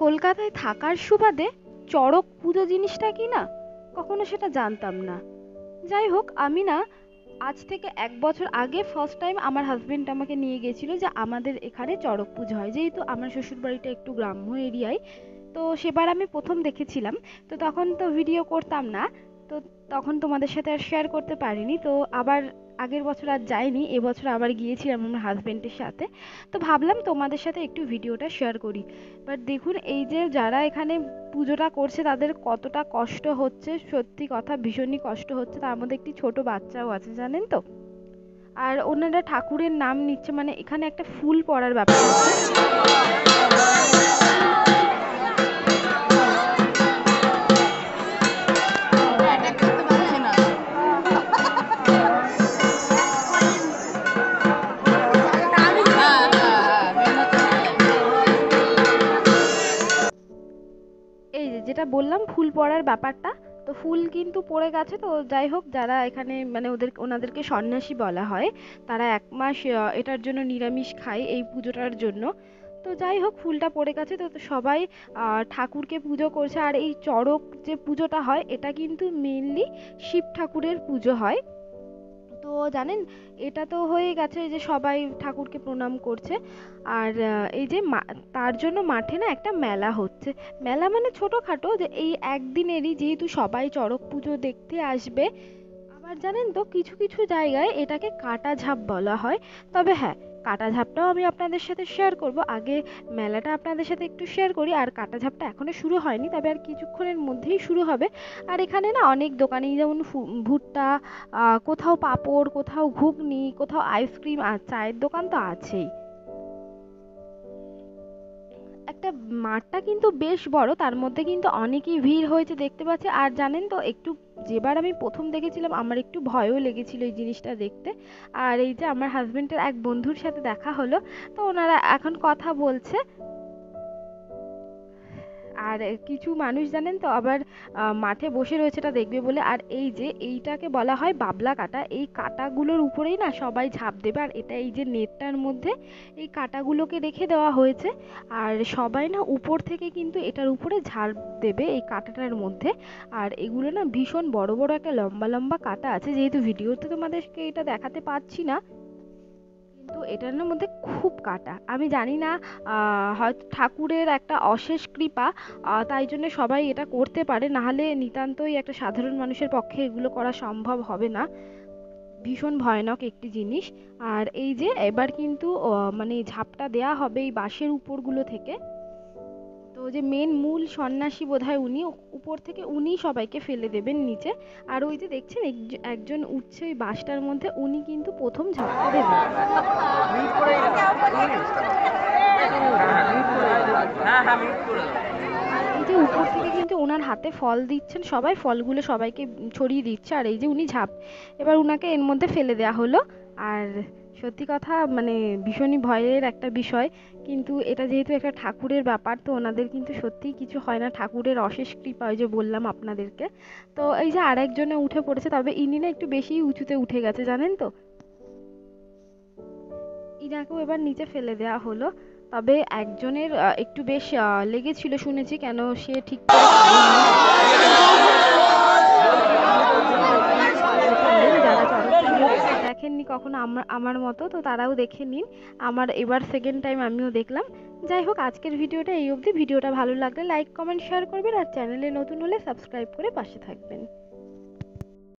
কলকাতায় থাকার সুবাদে চড়ক পুজো জিনিসটা কি না কখনো সেটা জানতাম না। যাই হোক, আমি না আজ থেকে 1 বছর আগে ফার্স্ট টাইম আমার হাজবেন্ড আমাকে নিয়ে গেছিল যে আমাদের এখানে চড়ক পুজো হয়, যেহেতু আমার শ্বশুর বাড়িটা একটু গ্রাম্য এরিয়ায়। তো সেবার আমি প্রথম দেখেছিলাম। তো তখন তো ভিডিও করতাম না, তো তখন তোমাদের সাথে আর শেয়ার করতে পারিনি। তো আবার আগের বছর আর যাইনি, এবছর আবার গিয়েছিলাম আমার হাজবেন্ডের সাথে। তো ভাবলাম তোমাদের সাথে একটু ভিডিওটা শেয়ার করি। বাট দেখুন, এই যে যারা এখানে পুজোটা করছে তাদের কতটা কষ্ট হচ্ছে, সত্যি কথা ভীষণই কষ্ট হচ্ছে। তার মধ্যে একটি ছোট বাচ্চাও আছে, জানেন তো। আর ওনারা ঠাকুরের নাম নিচ্ছে, মানে এখানে একটা ফুল পড়ার ব্যাপার আছে। এই যে যেটা বললাম ফুল পড়ার ব্যাপারটা, তো ফুল কিন্তু পড়ে গেছে। তো যাই হোক, যারা এখানে মানে ওনাদেরকে সন্ন্যাসী বলা হয়, তারা 1 মাস এটার জন্য নিরামিষ খায় এই পুজোটার জন্য। তো যাই হোক, ফুলটা পড়ে গেছে। তো সবাই ঠাকুরকে পুজো করছে। আর এই চড়ক যে পুজোটা হয় এটা কিন্তু মেনলি শিব ঠাকুরের পুজো হয়। তো জানেন, এটা তো হয়ে গেছে যে সবাই ঠাকুরকে প্রণাম করছে। আর এই যে তার জন্য মাঠে না একটা মেলা হচ্ছে। মেলা মানে ছোটখাটো, যে এই একদিনেরই, যেহেতু সবাই চড়ক পুজো দেখতে আসবে। আবার জানেন তো, কিছু কিছু জায়গায় এটাকে কাটা ঝাপ বলা হয়। তবে হ্যাঁ, কাটা ঝাপটাও আমি আপনাদের সাথে শেয়ার করব। আগে মেলাটা আপনাদের সাথে একটু শেয়ার করি। আর কাটা ঝাপটা এখনো শুরু হয়নি, তবে আর কিছুক্ষণের মধ্যেই শুরু হবে। আর এখানে না অনেক দোকানি, যেমন ভুট্টা, কোথাও পাঁপড়, কোথাও ঘুগনি, কোথাও আইসক্রিম, আর চায়ের দোকান তো আছেই। একটা মাঠটা কিন্তু বেশ বড়, তার মধ্যে কিন্তু অনেকই ভিড় হয়েছে দেখতে পাচ্ছি। আর জানেন তো, একটু যেবার আমি প্রথম দেখেছিলাম আমার একটু ভয়ও লেগেছিল এই জিনিসটা দেখতে। আর এই যে আমার হাজবেন্ডের এক বন্ধুর সাথে দেখা হলো, তো ওনারা এখন কথা বলছে। আর কিছু মানুষ জানেন তো আবার মাঠে বসে রয়েছে এটা দেখবে বলে। আর এই যে এইটাকে বলা হয় বাবলা কাটা, এই কাটাগুলোর উপরেই না সবাই ঝাঁপ দেবে। আর এটা এই যে নেটটার মধ্যে এই কাটাগুলোকে রেখে দেওয়া হয়েছে। আর সবাই না উপর থেকে কিন্তু এটার উপরে ঝাঁপ দেবে এই কাঁটাটার মধ্যে। আর এগুলো না ভীষণ বড় বড় একটা লম্বা লম্বা কাঁটা আছে, যেহেতু ভিডিওতে তোমাদেরকে এটা দেখাতে পাচ্ছি না, কিন্তু এটার না মধ্যে খুব কাটা। আমি জানি না, হয়তো ঠাকুরের একটা অশেষ কৃপা, তাই জন্য সবাই এটা করতে পারে, না হলে নিতান্তই একটা সাধারণ মানুষের পক্ষে এগুলো করা সম্ভব হবে না। ভীষণ ভয়ানক একটি জিনিস। আর এই যে এবার কিন্তু মানে ঝাপটা দেয়া হবে এই বাঁশের উপরগুলো থেকে। তো যে মেন মূল সন্ন্যাসী বোধহয় উনি, উপর থেকে উনিই সবাইকে ফেলে দেবেন নিচে। আর ওই যে দেখছেন একজন উঠছে ওই বাঁশটার মধ্যে, উনি কিন্তু প্রথম ঝাঁপটা দেবেন। আর এই যে উপর থেকে কিন্তু ওনার হাতে ফল দিচ্ছেন সবাই, ফলগুলো সবাইকে ছড়িয়ে দিচ্ছে। আর এই যে উনি ঝাঁপ, এবার উনাকে এর মধ্যে ফেলে দেওয়া হলো। আর সত্যি কথা মানে ভীষণই ভয়ের একটা বিষয়। কিন্তু এটা যেহেতু একটা ঠাকুরের ব্যাপার, তো ওনাদের কিন্তু সত্যিই কিছু হয় না, ঠাকুরের অশেষ কৃপা, ওই যে বললাম আপনাদেরকে। তো এই যে আরেকজনে উঠে পড়েছে, তবে ইনি না একটু বেশি উঁচুতে উঠে গেছে, জানেন তো। ইনাকেও এবার নিচে ফেলে দেওয়া হলো। তবে একজনের একটু বেশ লেগেছিল শুনেছি, কেন সে ঠিক করে পারেনি। যারা চড়ক পুজো দেখেননি কখনো আমার মতো, তো তারাও দেখে নিন। আমার এবার সেকেন্ড টাইম আমিও দেখলাম। যাই হোক, আজকের ভিডিওটা এই অবধি। ভিডিওটা ভালো লাগলে লাইক কমেন্ট শেয়ার করবেন, আর চ্যানেলে নতুন হলে সাবস্ক্রাইব করে পাশে থাকবেন।